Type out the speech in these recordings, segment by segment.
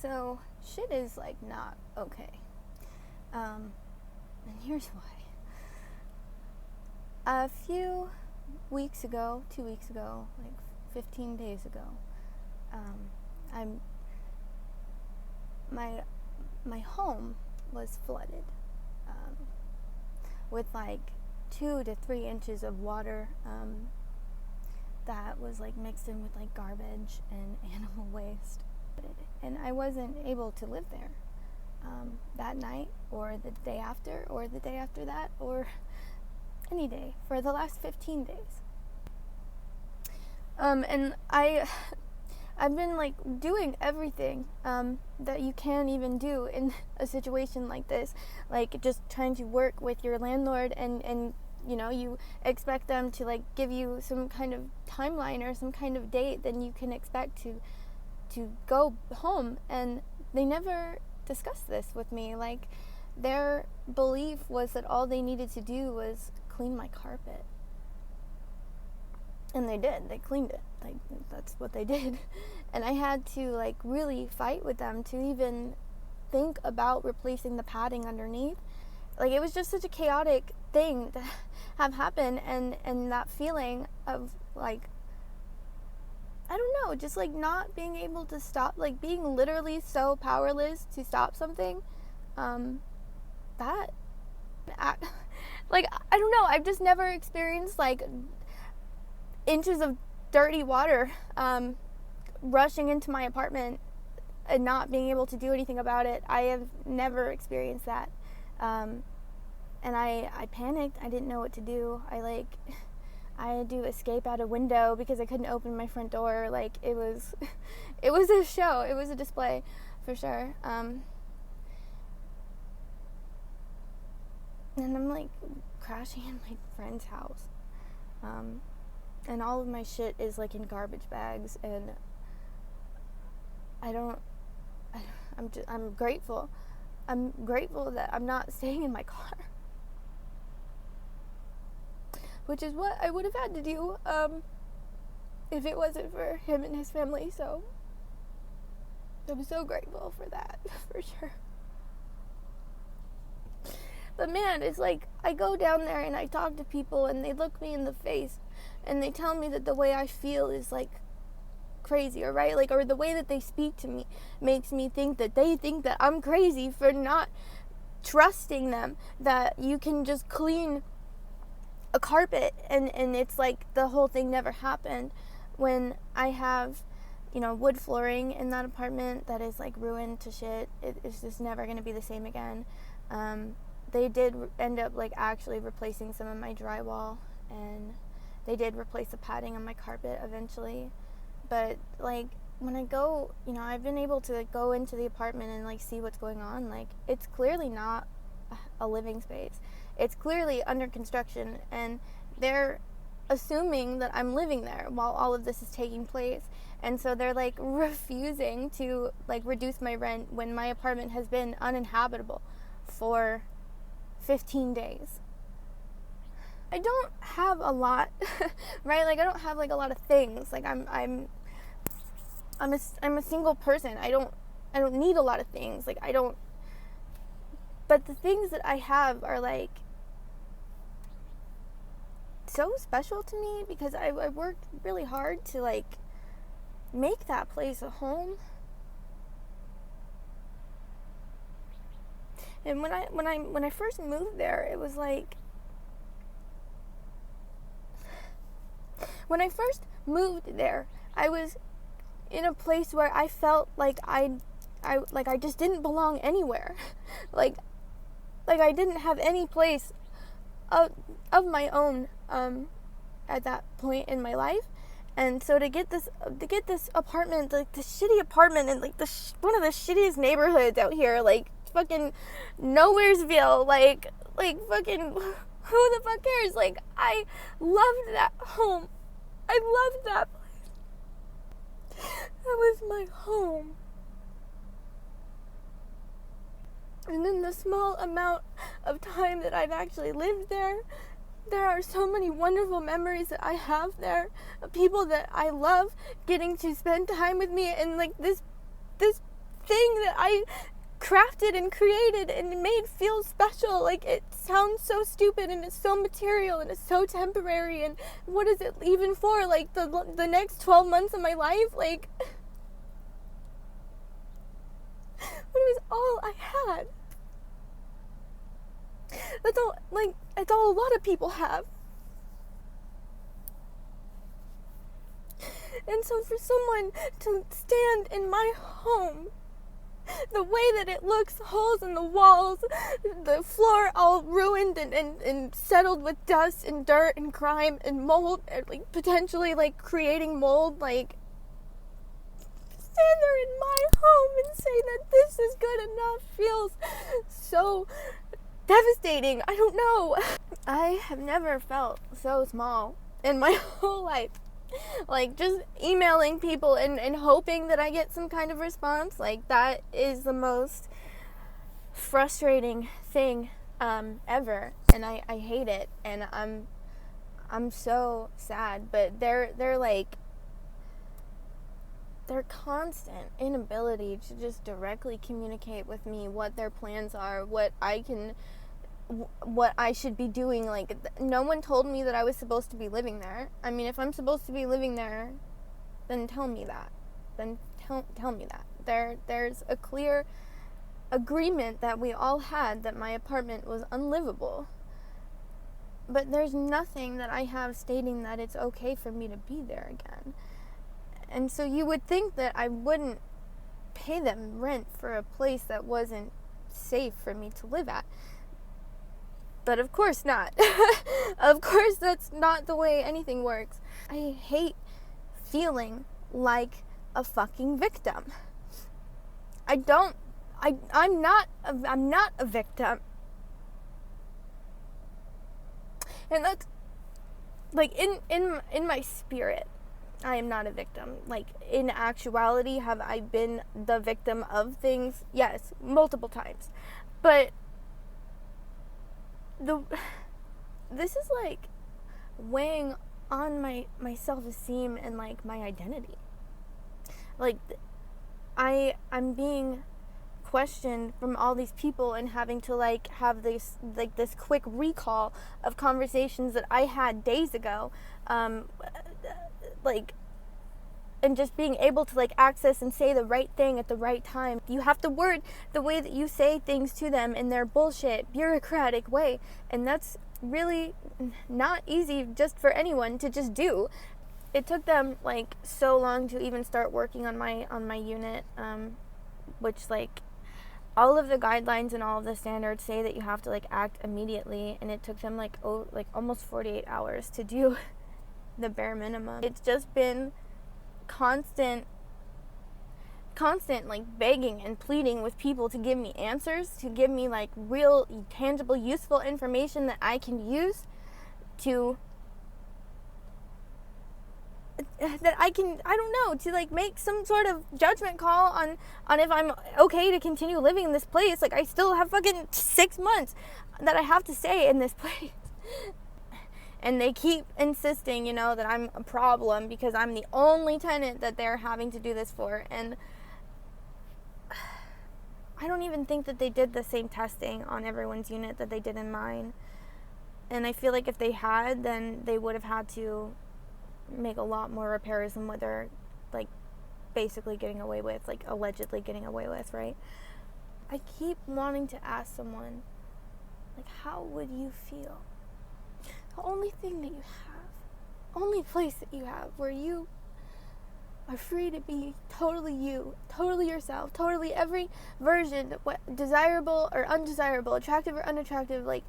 So, shit is, like, not okay. And here's why. A few weeks ago, 2 weeks ago, like 15 days ago, my home was flooded with like 2 to 3 inches of water that was like mixed in with like garbage and animal waste, and I wasn't able to live there that night or the day after or the day after that or any day for the last 15 days. And I've been like doing everything that you can even do in a situation like this, like just trying to work with your landlord and you know, you expect them to like give you some kind of timeline or some kind of date, then you can expect to go home, and they never discussed this with me. Like, their belief was that all they needed to do was clean my carpet. And they did. They cleaned it. Like, that's what they did. And I had to, like, really fight with them to even think about replacing the padding underneath. Like, it was just such a chaotic thing to have happen, and that feeling of, like, I don't know, just, like, not being able to stop, like, being literally so powerless to stop something, like, I don't know, I've just never experienced, like, inches of dirty water rushing into my apartment and not being able to do anything about it. I have never experienced that. And I panicked. I didn't know what to do. I had to escape out a window because I couldn't open my front door. Like, it was a show. It was a display for sure. And I'm like crashing in my friend's house. And all of my shit is like in garbage bags, and I'm grateful. I'm grateful that I'm not staying in my car, which is what I would have had to do if it wasn't for him and his family. So I'm so grateful for that, for sure. But man, it's like I go down there and I talk to people and they look me in the face and they tell me that the way I feel is like crazy, or right, like, or the way that they speak to me makes me think that they think that I'm crazy for not trusting them that you can just clean a carpet and it's like the whole thing never happened, when I have, you know, wood flooring in that apartment that is like ruined to shit. It's just never going to be the same again. They did end up like actually replacing some of my drywall, and they did replace the padding on my carpet eventually. But like when I go, you know, I've been able to go into the apartment and like see what's going on. Like, it's clearly not a living space. It's clearly under construction, and they're assuming that I'm living there while all of this is taking place. And so they're like refusing to like reduce my rent when my apartment has been uninhabitable for 15 days. I don't have a lot, right? Like, I don't have like a lot of things. Like, I'm a single person. I don't need a lot of things. Like, but the things that I have are like so special to me because I worked really hard to like make that place a home. And when I first moved there, it was like, when I first moved there, I was in a place where I felt like I just didn't belong anywhere. like I didn't have any place of my own at that point in my life. And so to get this apartment, like this shitty apartment in like one of the shittiest neighborhoods out here, like fucking Nowheresville, like fucking, who the fuck cares? Like, I loved that home. I loved that place. That was my home. And in the small amount of time that I've actually lived there, there are so many wonderful memories that I have there, of people that I love getting to spend time with me, and like this thing that I crafted and created and made feel special. Like, it sounds so stupid and it's so material and it's so temporary, and what is it even for? Like, the next 12 months of my life? Like, but it was all I had. That's all, like, that's all a lot of people have. And so for someone to stand in my home, the way that it looks, holes in the walls, the floor all ruined and settled with dust and dirt and grime and mold, and like potentially like creating mold, like, stand there in my home and say that this is good enough feels so devastating. I don't know. I have never felt so small in my whole life. Like, just emailing people and hoping that I get some kind of response, like, that is the most frustrating thing ever, and I hate it, and I'm so sad. But they're like, their constant inability to just directly communicate with me what their plans are, what I should be doing. Like, no one told me that I was supposed to be living there. I mean, if I'm supposed to be living there, then tell me that. Then tell me that. There's a clear agreement that we all had that my apartment was unlivable. But there's nothing that I have stating that it's okay for me to be there again. And so you would think that I wouldn't pay them rent for a place that wasn't safe for me to live at. But of course not. Of course that's not the way anything works. I hate feeling like a fucking victim. I'm not a victim. And that's like in my spirit, I am not a victim. Like, in actuality, have I been the victim of things? Yes, multiple times. But this is like weighing on my self-esteem and like my identity. Like, I'm being questioned from all these people and having to like have this quick recall of conversations that I had days ago, like, and just being able to like access and say the right thing at the right time. You have to word the way that you say things to them in their bullshit, bureaucratic way, and that's really not easy just for anyone to just do. It took them like so long to even start working on my unit, which like all of the guidelines and all of the standards say that you have to like act immediately, and it took them like almost 48 hours to do the bare minimum. It's just been constant like begging and pleading with people to give me answers, to give me like real, tangible, useful information that I can use to to like make some sort of judgment call on if I'm okay to continue living in this place. Like, I still have fucking 6 months that I have to stay in this place. And they keep insisting, that I'm a problem because I'm the only tenant that they're having to do this for. And I don't even think that they did the same testing on everyone's unit that they did in mine. And I feel like if they had, then they would have had to make a lot more repairs than what they're, like, basically getting away with, like, allegedly getting away with, right? I keep wanting to ask someone, like, how would you feel? The only thing that you have, only place that you have where you are free to be totally you, totally yourself, totally every version, what desirable or undesirable, attractive or unattractive, like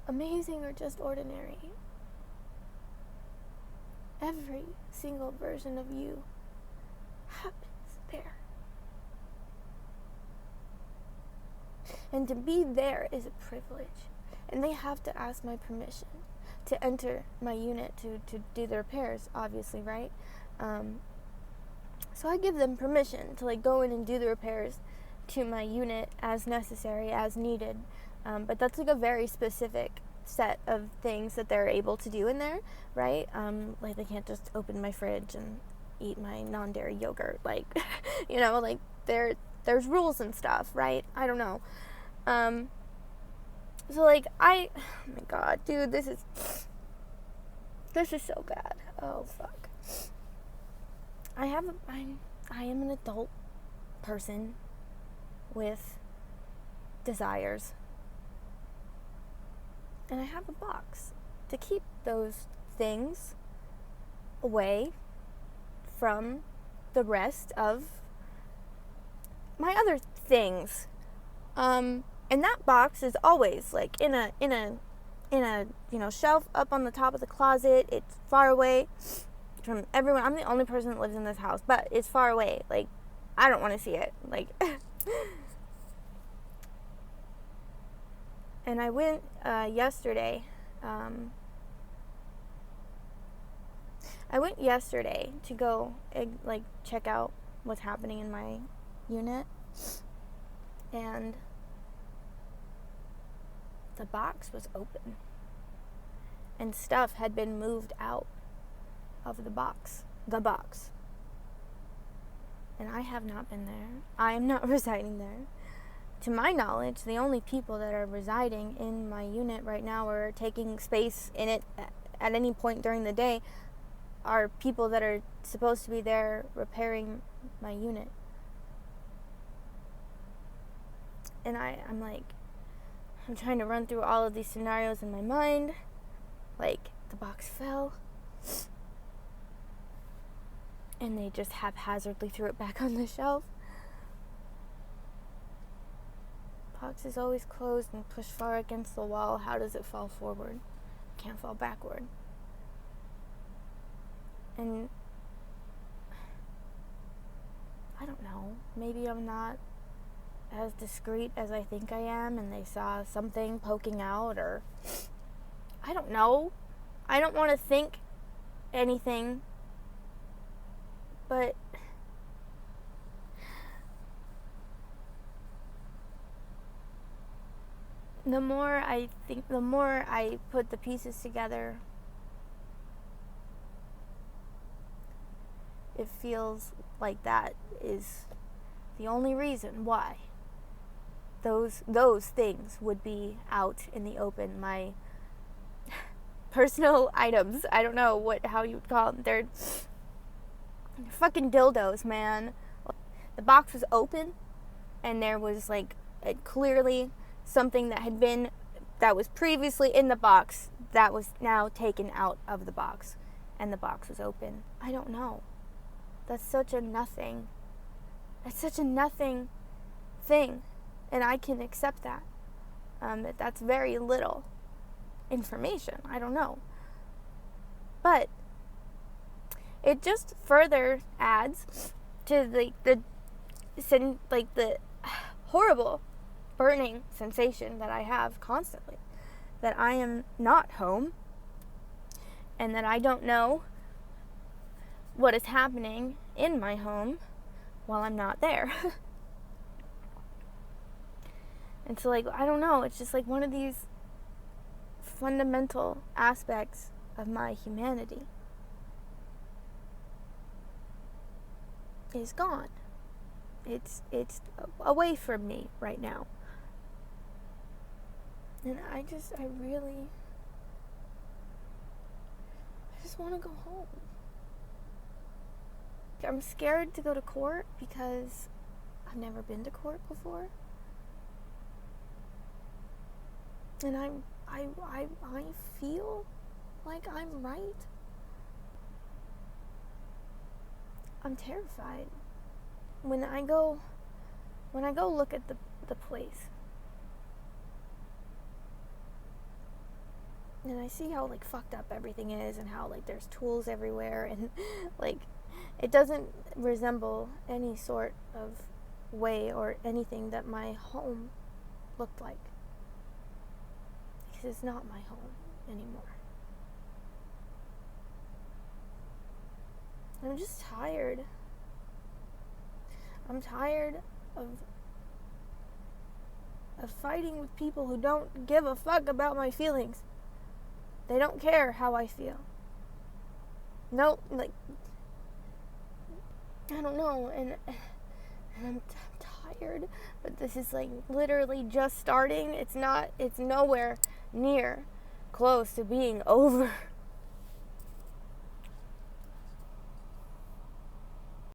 amazing or just ordinary. Every single version of you happens there. And to be there is a privilege. And they have to ask my permission to enter my unit to do the repairs, obviously, right? So I give them permission to like go in and do the repairs to my unit as necessary, as needed. But that's like a very specific set of things that they're able to do in there, right? Like, they can't just open my fridge and eat my non-dairy yogurt. Like, like there's rules and stuff, right? I don't know. So like oh my god, dude, this is so bad. Oh fuck. I am an adult person with desires. And I have a box to keep those things away from the rest of my other things. And that box is always like in a shelf up on the top of the closet. It's far away from everyone. I'm the only person that lives in this house, but it's far away. Like, I don't want to see it. Like, and I went yesterday. I went yesterday to go check out what's happening in my unit, and the box was open, and stuff had been moved out of the box. And I have not been there. I am not residing there. To my knowledge, the only people that are residing in my unit right now or taking space in it at any point during the day are people that are supposed to be there repairing my unit. And I'm trying to run through all of these scenarios in my mind. Like, the box fell, and they just haphazardly threw it back on the shelf. Box is always closed and pushed far against the wall. How does it fall forward? Can't fall backward. And I don't know. Maybe I'm not as discreet as I think I am, and they saw something poking out, or I don't know. I don't want to think anything, but the more I think, the more I put the pieces together, it feels like that is the only reason why those things would be out in the open. My personal items, I don't know how you would call them. They're fucking dildos, man. The box was open, and there was clearly something that was previously in the box that was now taken out of the box, and the box was open. I don't know. That's such a nothing. That's such a nothing thing, and I can accept that. That's very little information. I don't know, but it just further adds to the horrible burning sensation that I have constantly, that I am not home, and that I don't know what is happening in my home while I'm not there. And so, I don't know, it's just one of these fundamental aspects of my humanity is gone. It's away from me right now. And I just want to go home. I'm scared to go to court because I've never been to court before. And I feel like I'm right. I'm terrified. When I go look at the place, and I see how fucked up everything is, and how there's tools everywhere, and it doesn't resemble any sort of way or anything that my home looked like. Because it's not my home anymore. I'm just tired. I'm tired of fighting with people who don't give a fuck about my feelings. They don't care how I feel. No, I don't know, and I'm tired, but this is like literally just starting. It's nowhere near close to being over.